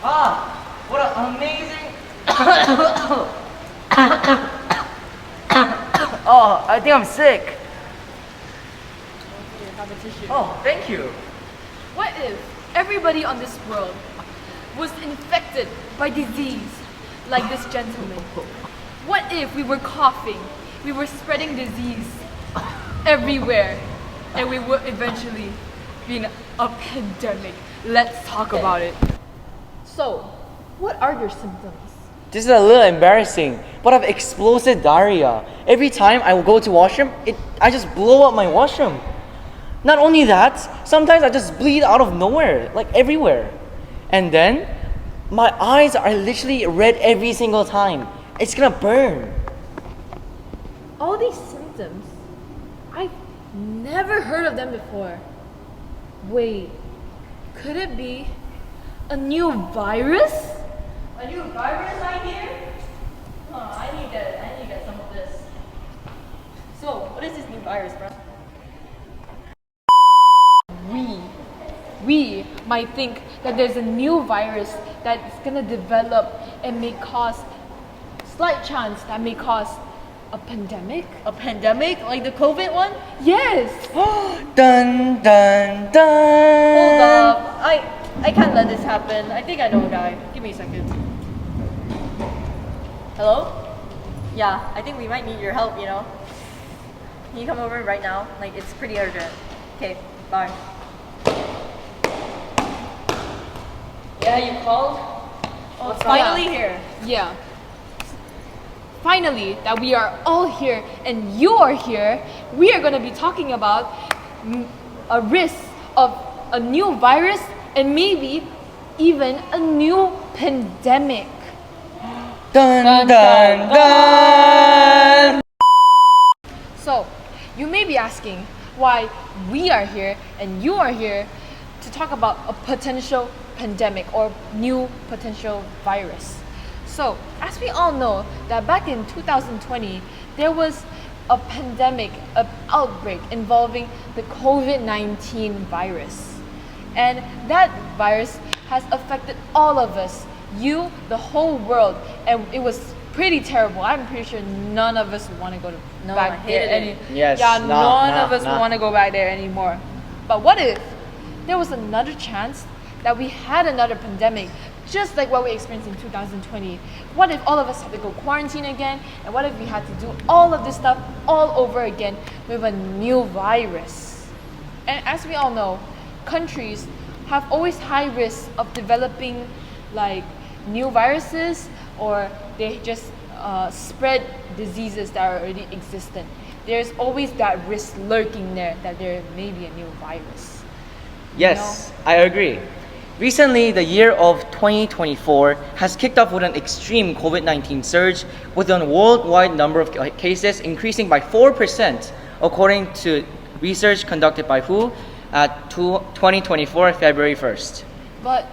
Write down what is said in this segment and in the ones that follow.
What an amazing. Oh, I think I'm sick. Here, have a tissue. Oh, thank you. What if everybody on this world was infected by disease like this gentleman? What if we were coughing, we were spreading disease everywhere, and we would eventually be in a pandemic? Let's talk about it. So, what are your symptoms? This is a little embarrassing, but I have explosive diarrhea. Every time I will go to washroom, I just blow up my washroom. Not only that, sometimes I just bleed out of nowhere, like everywhere. And then, my eyes are literally red every single time. It's gonna burn. All these symptoms, I've never heard of them before. Wait, could it be a new virus? A new virus, I hear? I need to get some of this. So, what is this new virus, bro? We might think that there's a new virus that's gonna develop and may cause slight chance that may cause a pandemic. A pandemic? Like the COVID one? Yes. Dun dun dun. Hold up. I can't let this happen. I think I know a guy. Give me a second. Hello? Yeah, I think we might need your help, you know? Can you come over right now? Like, it's pretty urgent. Okay, bye. Yeah, you called? Oh, it's finally here. Yeah. Finally, that we are all here and you are here, we are going to be talking about a risk of a new virus and maybe even a new pandemic. Dun dun dun. So, you may be asking why we are here and you are here to talk about a potential pandemic or new potential virus. So, as we all know that back in 2020, there was a pandemic, an outbreak involving the COVID-19 virus. And that virus has affected all of us, you, the whole world, and it was pretty terrible. I'm pretty sure none of us want to go back there. Yes, none of us want to go back there anymore. But what if there was another chance that we had another pandemic, just like what we experienced in 2020? What if all of us had to go quarantine again? And what if we had to do all of this stuff all over again with a new virus? And as we all know, countries have always high risk of developing like new viruses, or they just spread diseases that are already existent. There's always that risk lurking there that there may be a new virus. Yes, I agree. Recently, the year of 2024 has kicked off with an extreme COVID-19 surge, with a worldwide number of cases increasing by 4%, according to research conducted by WHO at 2024 February 1st. But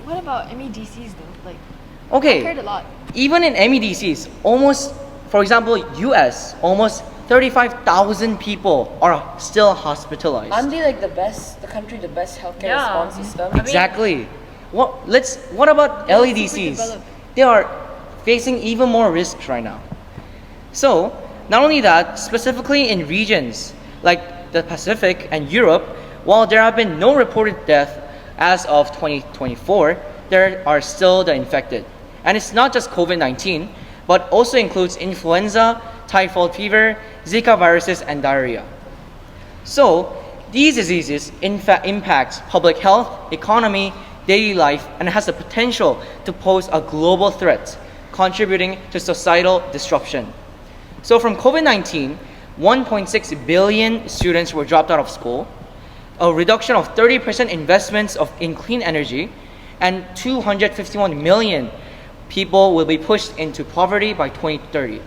what about MEDCs though? Like, Okay, I've heard a lot. even in MEDCs, almost, for example, US, almost 35,000 people are still hospitalized. Aren't they like the country, the best healthcare Yeah. response system? Exactly. What about LEDCs? developed. They are facing even more risks right now. So, not only that, specifically in regions like the Pacific and Europe, while there have been no reported death as of 2024, there are still the infected. And it's not just COVID-19, but also includes influenza, typhoid fever, Zika viruses, and diarrhea. So, these diseases in fact impact public health, economy, daily life, and has the potential to pose a global threat, contributing to societal disruption. So from COVID-19, 1.6 billion students were dropped out of school, a reduction of 30% investments in clean energy, and 251 million people will be pushed into poverty by 2030.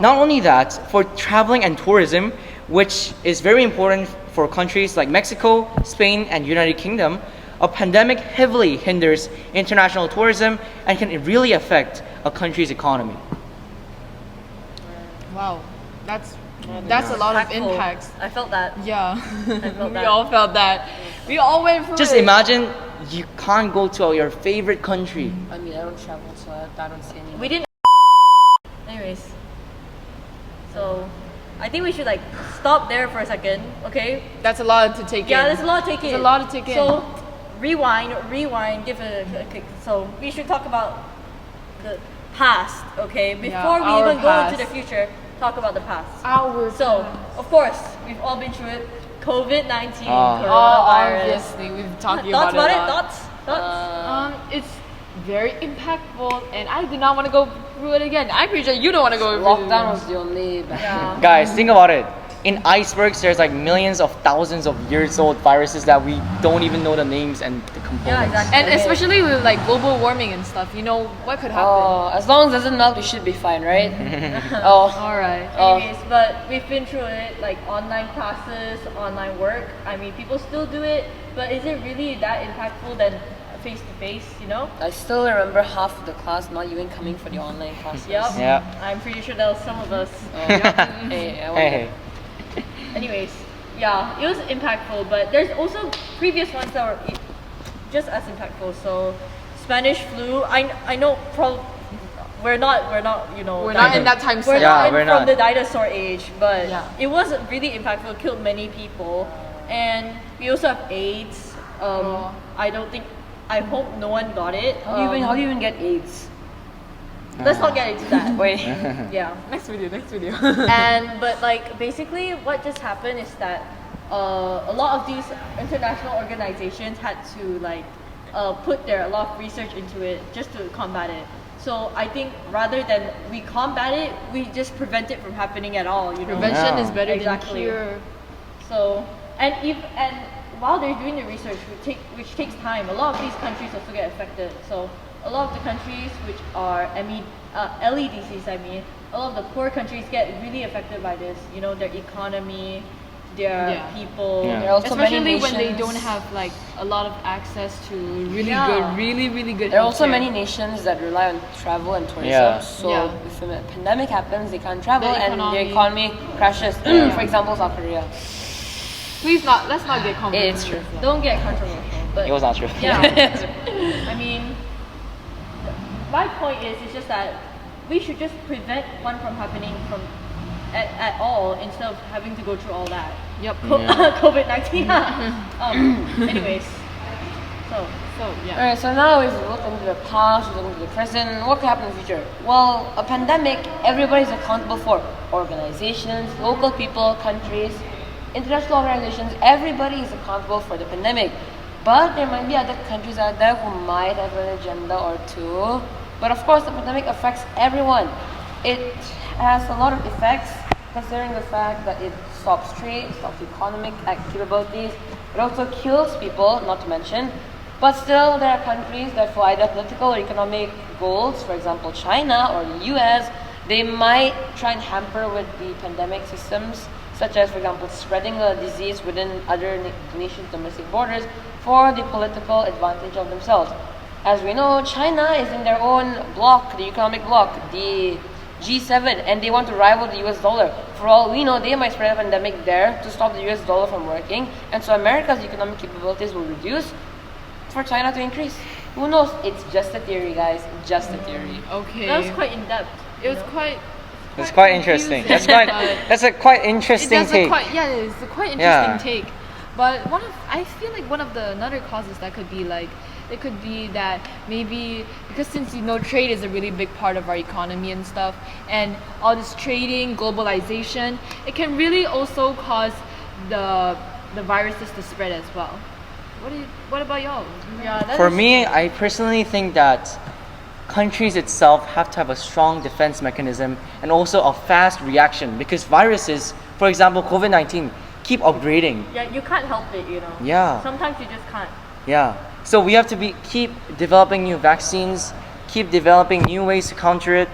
Not only that, for traveling and tourism, which is very important for countries like Mexico, Spain, and United Kingdom, a pandemic heavily hinders international tourism and can really affect a country's economy. Wow, that's a lot of Impactful. impacts. I felt that. Yeah, felt we that. all felt that. We all went through Just it. imagine you can't go to your favorite country. I mean, I don't travel, so I don't see any. We didn't. Anyways, so I think we should like stop there for a second, okay? That's a lot to take in. Yeah, there's a lot to take in. There's a lot to take in. So rewind, give it a kick. So we should talk about the past, okay? Before we our even go into the past. future, talk about the past. Our So of course, we've all been through it. COVID-19, Ah. coronavirus. obviously, we've talked Thoughts about about it. it? a lot. Thoughts? It's very impactful, and I do not want to go through it again. I'm pretty sure you don't want to go through Lockdown was the only bad Yeah. Guys, think about it. In icebergs, there's like millions of thousands of years old viruses that we don't even know the names and the components. Yeah, exactly. And especially with like global warming and stuff, you know what could happen. Oh, as long as it doesn't melt, we should be fine, right? Oh, All right. Anyways, but we've been through it, like online classes, online work. I mean, people still do it, but is it really that impactful than face to face? You know? I still remember half of the class not even coming for the online classes. Yep. Yeah. I'm pretty sure that was some of us. Hey, I wonder. Hey, Anyways, yeah, it was impactful, but there's also previous ones that were just as impactful. So, Spanish flu. I know. We're not. You know. We're not in that time We're slot. Yeah, not in we're from not. the dinosaur age, but Yeah. it was really impactful. Killed many people, and we also have AIDS. I don't think. I hope no one got it. How do you even get AIDS? Let's not get into that. Wait. Yeah. Next video. But like basically what just happened is that a lot of these international organizations had to like put a lot of research into it just to combat it. So I think rather than we combat it, we just prevent it from happening at all. You know. Prevention Yeah. is better Exactly. than cure. So and while they're doing the research, which takes time, a lot of these countries also get affected. So a lot of the countries which are LEDCs, a lot of the poor countries get really affected by this. You know, their economy, their Yeah. people. Yeah. There are also many Especially when they nations- don't have like a lot of access to really Yeah. really good. There are also healthcare. many nations that rely on travel and tourism. Yeah. So Yeah. if a pandemic happens, they can't travel The and their economy. economy crashes. For example, South Korea. Please not. Let's not get controversial. It's true. Don't get controversial, but it was not true. yeah. I mean, my point is, it's just that we should just prevent one from happening at all instead of having to go through all that. Yep. COVID-19. Anyways, so Yeah. Alright, so now we've looked into the past, we've looked into the present, what could happen in the future? Well, a pandemic, everybody's accountable for. Organizations, local people, countries, international organizations, everybody is accountable for the pandemic. But there might be other countries out there who might have an agenda or two. But of course, the pandemic affects everyone. It has a lot of effects, considering the fact that it stops trade, stops economic capabilities. It also kills people, not to mention. But still, there are countries that for either political or economic goals, for example, China or the US, they might try and hamper with the pandemic systems, such as, for example, spreading a disease within other nations' domestic borders for the political advantage of themselves. As we know, China is in their own bloc, the economic bloc, the G7, and they want to rival the US dollar. For all we know, they might spread a pandemic there to stop the US dollar from working, and so America's economic capabilities will reduce for China to increase. Who knows? It's just a theory, guys. Just a theory. Okay. that was quite in depth. It was quite. It's quite interesting. confusing, That's a quite but interesting it's take. a quite interesting Yeah. take. But I feel like one of the another causes that could be like, it could be that maybe because since trade is a really big part of our economy and stuff, and all this trading, globalization, it can really also cause the viruses to spread as well. What about y'all? Yeah, that For is- me, I personally think that countries itself have to have a strong defense mechanism and also a fast reaction, because viruses, for example COVID-19, keep upgrading. Yeah, you can't help it. Yeah. Sometimes you just can't. Yeah. So we have to keep developing new vaccines, keep developing new ways to counter it.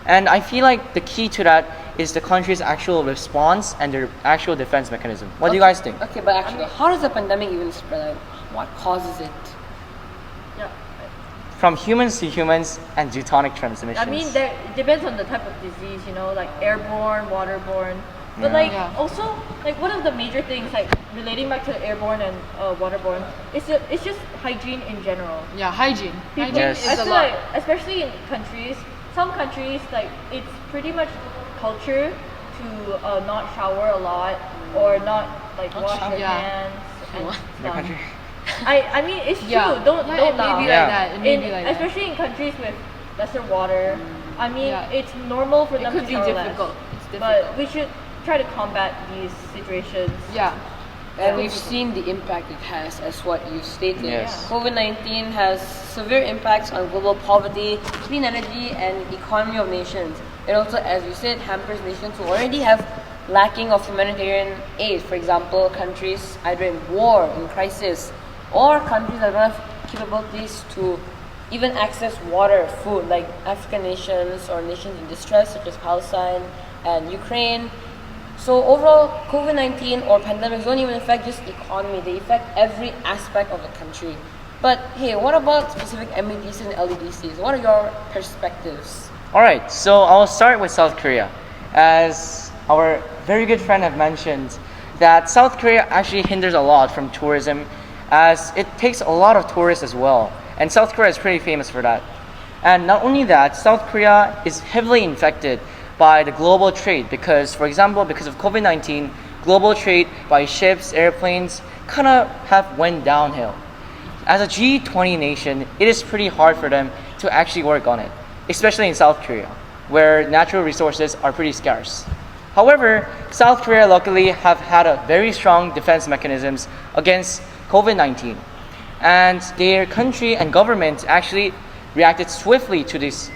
And I feel like the key to that is the country's actual response and their actual defense mechanism. What do you guys think? Okay, but actually, how does the pandemic even spread? Like, what causes it? Yeah. From humans to humans and zoonotic transmissions. I mean, it depends on the type of disease. Like airborne, waterborne. But like Yeah. also like one of the major things like relating back to airborne and waterborne it's just hygiene in general. Yeah, hygiene. People, Hygiene Yes. I is a feel lot. like especially in countries, some countries like it's pretty much culture to not shower a lot or not like wash shower. your Yeah. hands and Your stuff. country? I mean it's true. Yeah. Don't Yeah, don't it may laugh. be Yeah. like that. It may In, be like that. especially in countries with lesser water. I mean, Yeah. it's normal for It them could to be shower difficult. less. It's difficult. But we should try to combat these situations. Yeah. And we've seen the impact it has, as what you stated. Yes. COVID-19 has severe impacts on global poverty, clean energy, and economy of nations. It also, as you said, hampers nations who already have lacking of humanitarian aid. For example, countries either in war, in crisis, or countries that don't have capabilities to even access water, food, like African nations or nations in distress, such as Palestine and Ukraine. So overall, COVID-19 or pandemics don't even affect just the economy, they affect every aspect of the country. But hey, what about specific MEDCs and LEDCs? What are your perspectives? Alright, so I'll start with South Korea. As our very good friend have mentioned, that South Korea actually hinders a lot from tourism, as it takes a lot of tourists as well. And South Korea is pretty famous for that. And not only that, South Korea is heavily infected by the global trade because, for example, because of COVID-19, global trade by ships, airplanes kind of have went downhill. As a G20 nation, it is pretty hard for them to actually work on it, especially in South Korea, where natural resources are pretty scarce. However, South Korea luckily have had a very strong defense mechanisms against COVID-19. And their country and government actually reacted swiftly to these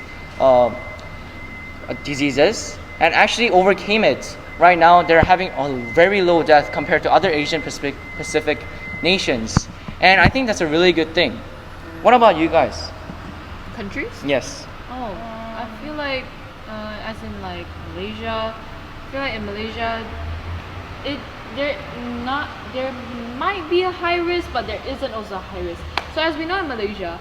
diseases and actually overcame it. Right now, they're having a very low death compared to other Asian Pacific nations. And I think that's a really good thing. What about you guys? Countries? Yes. Oh, I feel like, as in like Malaysia, I feel like in Malaysia, there might be a high risk, but there isn't also a high risk. So as we know in Malaysia,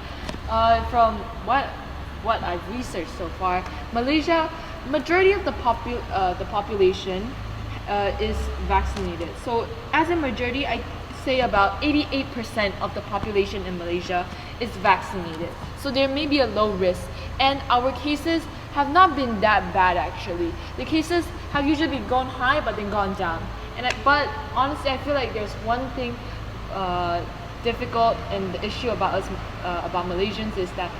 from what I've researched so far, Malaysia, majority of the population is vaccinated. So as a majority, I say about 88% of the population in Malaysia is vaccinated. So there may be a low risk, and our cases have not been that bad actually. The cases have usually been gone high but then gone down. But honestly, I feel like there's one thing difficult and the issue about us about Malaysians is that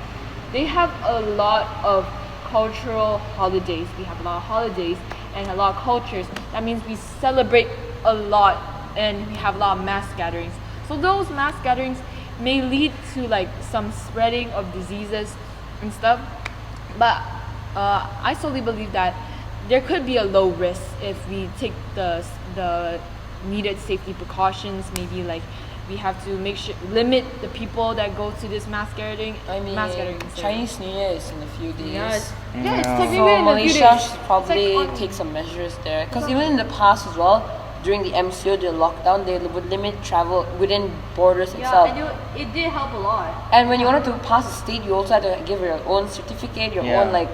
they have a lot of cultural holidays. We have a lot of holidays and a lot of cultures. That means we celebrate a lot and we have a lot of mass gatherings. So those mass gatherings may lead to like some spreading of diseases and stuff. But I solely believe that there could be a low risk if we take the needed safety precautions. Maybe like we have to limit the people that go to this mass gathering. I mean, mass gatherings. Chinese New Year is in a few days. Yeah, it's No. technically So in a few Malaysia days. should probably It's like on- take some measures there. Because even in the past as well, during the MCO, the lockdown, they would limit travel within borders itself. Yeah, and it did help a lot. And when you wanted to pass a state, you also had to give your own certificate, your Yeah. own like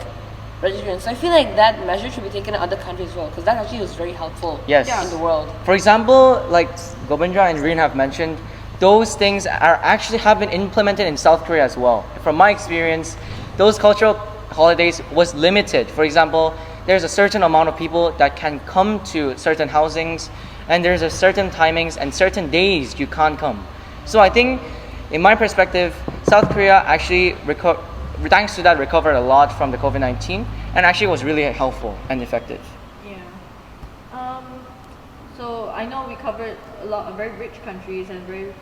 registration. So I feel like that measure should be taken in other countries as well, because that actually was very helpful Yes. in the world. For example, like Gobindra and Reen have mentioned, those things are actually have been implemented in South Korea as well. From my experience, those cultural holidays was limited. For example, there's a certain amount of people that can come to certain housings, and there's a certain timings and certain days you can't come. So I think, in my perspective, South Korea actually thanks to that recovered a lot from the COVID-19, and actually was really helpful and effective. Yeah. So I know we covered a lot of very rich countries and very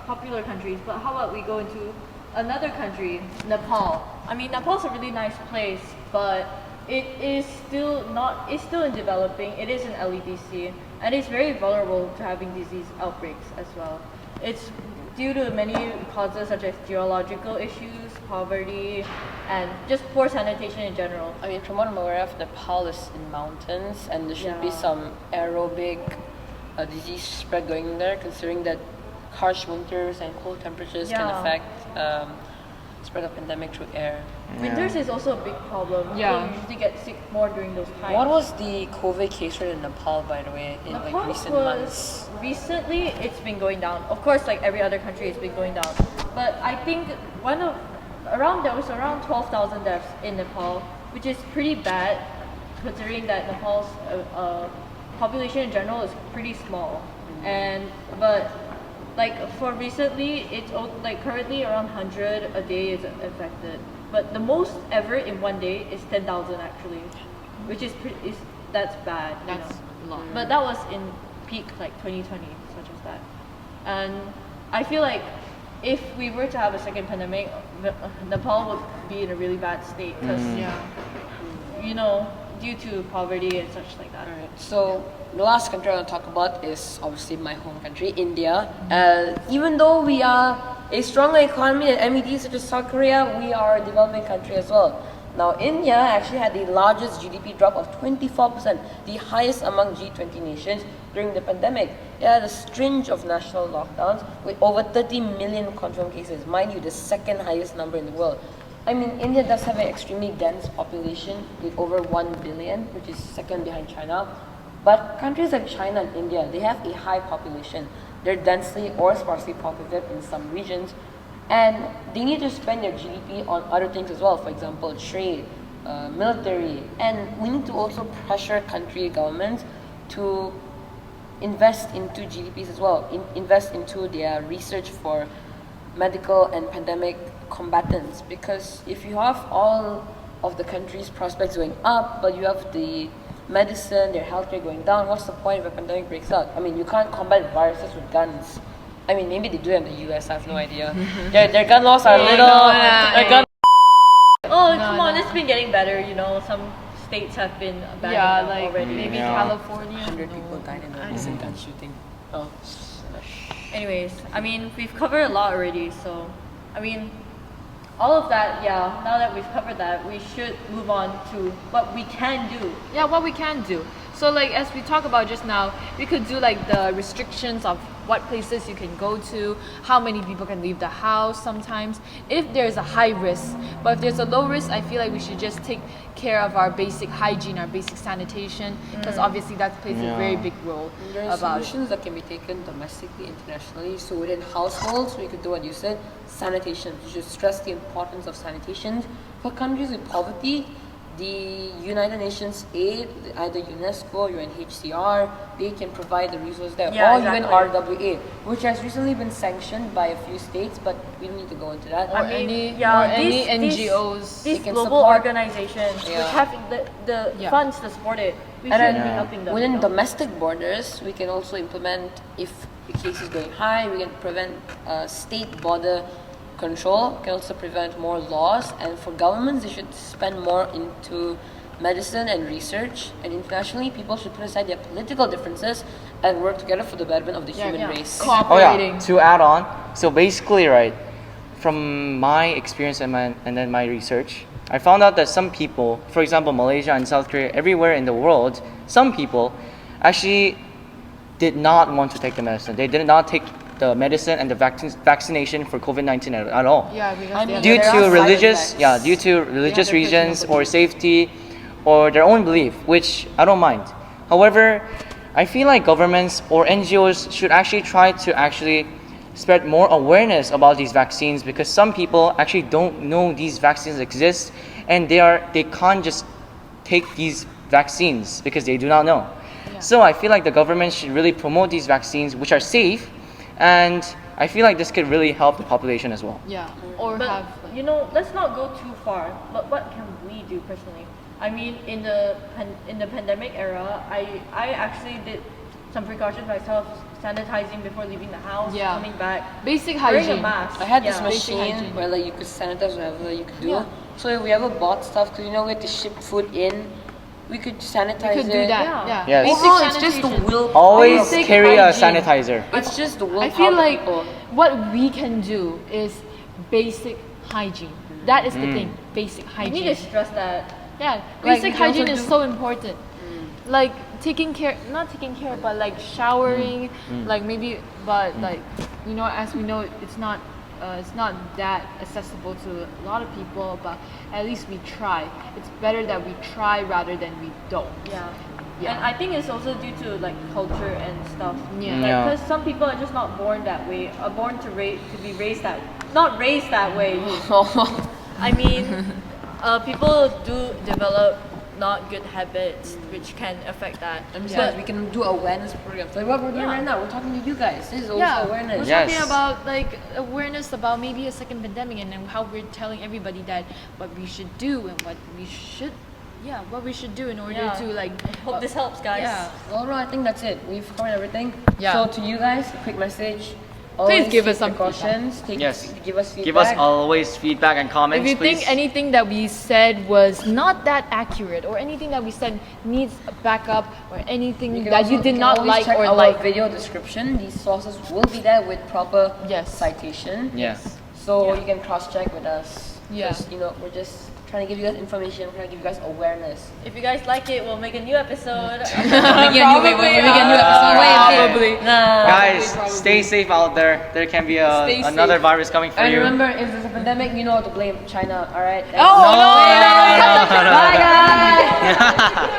popular countries, but how about we go into another country, Nepal? I mean, Nepal's a really nice place, but it is still not. It's still in developing. It is an LEDC, and it's very vulnerable to having disease outbreaks as well. It's due to many causes such as geological issues, poverty, and just poor sanitation in general. I mean, from what I'm aware of, Nepal is in mountains, and there should be Yeah. some aerobic disease spread going there, considering that harsh winters and cold temperatures can Yeah. affect spread of pandemic through air. Winters is also a big problem. Yeah. People usually get sick more during those times. What was the COVID case rate in Nepal, by the way, in like Nepal recent was months? recently it's been going down. Of course, like every other country, it's been going down. But I think there was around 12,000 deaths in Nepal, which is pretty bad, considering that Nepal's population in general is pretty small. But like for recently, it's like currently around 100 a day is affected. But the most ever in one day is 10,000 actually, which is that's bad. That's you know. a lot. But that was in peak like 2020, such as that. And I feel like if we were to have a second pandemic, Nepal would be in a really bad state because you know, due to poverty and such like that. Alright, so the last country I want to talk about is obviously my home country, India. Even though we are a stronger economy than MEDs such as South Korea, we are a developing country as well. Now, India actually had the largest GDP drop of 24%, the highest among G20 nations during the pandemic. It had a string of national lockdowns with over 30 million confirmed cases, mind you, the second highest number in the world. I mean, India does have an extremely dense population with over 1 billion, which is second behind China. But countries like China and India, they have a high population. They're densely or sparsely populated in some regions, and they need to spend their GDP on other things as well, for example, trade, military, and we need to also pressure country governments to invest into GDPs as well, invest into their research for medical and pandemic combatants, because if you have all of the country's prospects going up, but you have the medicine, their healthcare going down, what's the point if a pandemic breaks out? I mean, you can't combat viruses with guns. I mean, maybe they do in the US, I have no idea. Their gun laws are Oh, come on, it's been getting better, you know. Some states have been banning them like already. maybe Yeah. California. 100 people died in a recent gun shooting. Oh. Anyways, I mean, we've covered a lot already, so, I mean, all of that, yeah, now that we've covered that, we should move on to what we can do. Yeah, what we can do. So like as we talked about just now, we could do like the restrictions of what places you can go to, how many people can leave the house sometimes, if there's a high risk. But if there's a low risk, I feel like we should just take care of our basic hygiene, our basic sanitation, because obviously that plays a very big role There are about solutions that can be taken domestically, internationally. So within households, we could do what you said, sanitation. You should stress the importance of sanitation. For countries with poverty, the United Nations aid, either UNESCO or UNHCR, they can provide the resources there. Yeah, or exactly. even RWA, which has recently been sanctioned by a few states, but we don't need to go into that. or any these- NGOs. These can global support. organizations Yeah. which have the Yeah. funds to support it, we And should then be helping them. within you know? domestic borders, we can also implement, if the case is going high, we can prevent state border control, can also prevent more laws, and for governments, they should spend more into medicine and research, and internationally, people should put aside their political differences and work together for the betterment of the human race. Oh Cooperating. yeah, to add on, so basically, right, from my experience and then my research, I found out that some people, for example, Malaysia and South Korea, everywhere in the world, some people actually did not want to take the medicine. They did not take the medicine and the vaccination for COVID-19 at all. Yeah, because I mean, they Due there to are side religious, effects. due to religious their personal reasons or safety or their own belief, which I don't mind. However, I feel like governments or NGOs should actually try to actually spread more awareness about these vaccines, because some people actually don't know these vaccines exist, and they can't just take these vaccines because they do not know. So I feel like the government should really promote these vaccines which are safe, and I feel like this could really help the population as well. Yeah, or But have you know, let's not go too far. But what can we do personally? I mean, in the pandemic era, I actually did some precautions myself, sanitizing before leaving the house, Yeah. coming back, basic wearing a hygiene. mask. I had this Yeah. Basic machine hygiene. where like you could sanitize whatever you could do. Yeah. So if we ever bought stuff, because you know we had to ship food in, we could sanitize You could do it. that. Yeah. Yeah. Yes. Basic Overall, it's just the sanitation. will. Always Basic carry a hygiene. sanitizer. It's just the will. I feel like what we can do is basic hygiene. That is the thing. Basic You hygiene. need to stress that. Yeah, Like, basic we can also hygiene is do- so important. Like not taking care, but like showering, like maybe, but like, you know, as we know, it's not it's not that accessible to a lot of people, but at least we try. It's better that we try rather than we don't. Yeah. Yeah. And I think it's also due to like culture and stuff. Yeah. Yeah. Because some people are just not born that way. Are born to be raised that, not raised that way. I mean, people do develop not good habits, which can affect that. And besides, we can do awareness programs. Like what we're doing right now, we're talking to you guys. This is also awareness. We're Yes. talking about like awareness about maybe a second pandemic and then how we're telling everybody that what we should do and what we should do in order Yeah. to like Hope this helps, guys. Yeah. Well, I think that's it. We've covered everything. Yeah. So to you guys, quick message. Please give take us some precautions. Yes. Give us feedback. Give us always feedback and comments, If you please. think anything that we said was not that accurate or anything that we said needs a backup or anything can that also- you did can not always like check or our like, video description. These sources will be there with proper Yes. citation. Yes. So you can cross-check with us. Yeah. 'Cause, we're just trying to give you guys information. We're trying to give you guys awareness. If you guys like it, we'll make a new episode. Probably. Guys, stay safe out there. There can be Stay another safe. virus coming for And you. remember, if there's a pandemic, you know how to blame China. All right. Oh no! No, no, no, no. Bye, guys.